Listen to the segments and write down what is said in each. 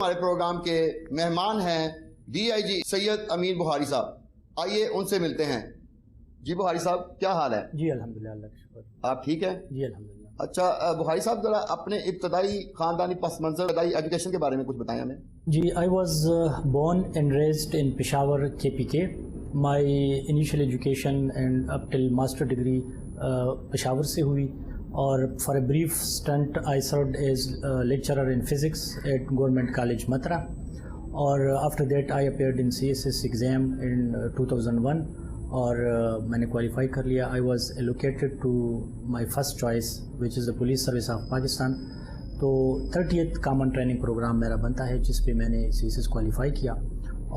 ہمارے پروگرام کے مہمان ہیں ڈی آئی جی سید امین بخاری صاحب. آئیے ان سے ملتے ہیں. جی بخاری صاحب کیا حال ہے؟ جی الحمدللہ اللہ کا شکر. آپ ٹھیک ہیں؟ جی الحمدللہ. اچھا بخاری صاحب ذرا اپنے ابتدائی خاندانی پس منظر ابتدائی ایجوکیشن کے بارے میں کچھ بتائیں ہمیں. جی I was born and raised in Peshawar KPK. My initial education and up till master degree Peshawar سے ہوئی, اور for a brief stint I served as lecturer in physics at government college Matra, اور after that I appeared in CSS exam in 2001 اور میں نے qualify کر لیا. I was allocated to my first choice which is the police service of Pakistan. تو 30th common training programme میرا بنتا ہے جس پہ میں نے CSS کوالیفائی کیا,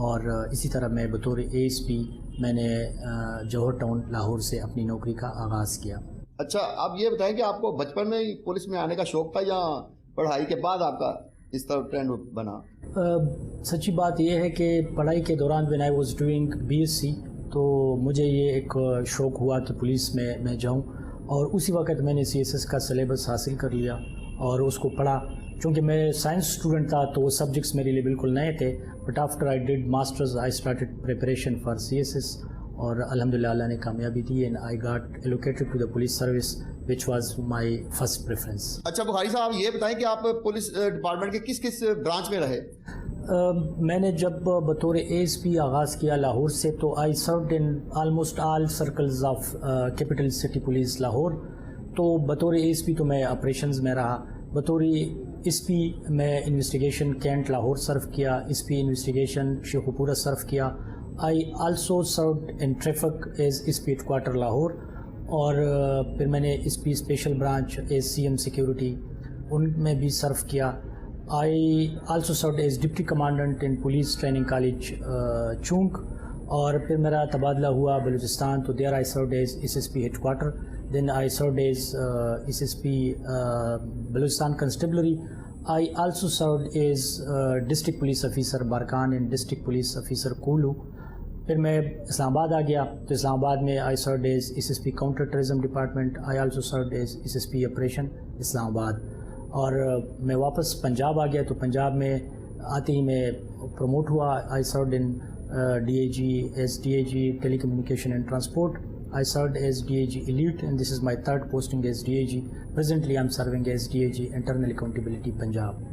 اور اسی طرح میں بطور ASP میں نے جوہر ٹاؤن لاہور سے اپنی نوکری کا آغاز کیا. اچھا آپ یہ بتائیں کہ آپ کو بچپن میں ہی پولیس میں آنے کا شوق تھا یا پڑھائی کے بعد آپ کا اس طرح ٹرینڈ بنا؟ سچی بات یہ ہے کہ پڑھائی کے دوران when I was doing BSc تو مجھے یہ ایک شوق ہوا کہ پولیس میں جاؤں, اور اسی وقت میں نے CSS کا سلیبس حاصل کر لیا اور اس کو پڑھا. چونکہ میں سائنس اسٹوڈنٹ تھا تو وہ سبجیکٹس میرے لیے بالکل نئے تھے, but after I did masters I started preparation for CSS, اور الحمدللہ اللہ نے کامیابی دی and I got allocated to the police service which was my first preference. اچھا بخاری صاحب یہ بتائیں کہ آپ پولیس ڈپارٹمنٹ کے کس کس برانچ میں رہے؟ میں نے جب بطور ASP آغاز کیا لاہور سے تو I served in almost all circles of capital city police Lahore. تو بطور ASP تو میں آپریشنز میں رہا, بطور SP میں انویسٹیگیشن کینٹ لاہور سرو کیا, SP انویسٹیگیشن شیخوپورہ سرو کیا. I also served in traffic as SP headquarter Lahore, اور پھر میں نے SP special branch as CM security ان میں بھی سرو کیا. I also served as deputy commandant in police training college Chung, اور پھر میرا تبادلہ ہوا بلوچستان تو دیر I served as SSP headquarter. Then I served as SSP Balochistan Constabulary. I also served as District Police Officer Barkan and District Police Officer Kulu. پھر میں اسلام آباد آ گیا تو اسلام آباد میں I served as SSP counter terrorism department. I also served as SSP operation Islamabad, اور میں واپس پنجاب آ گیا تو پنجاب میں آتے ہی میں پروموٹ ہوا. I served in DAG as DAG telecommunication and transport. I served as DAG Elite and this is my third posting as DAG. Presently I am serving as DAG Internal Accountability Punjab.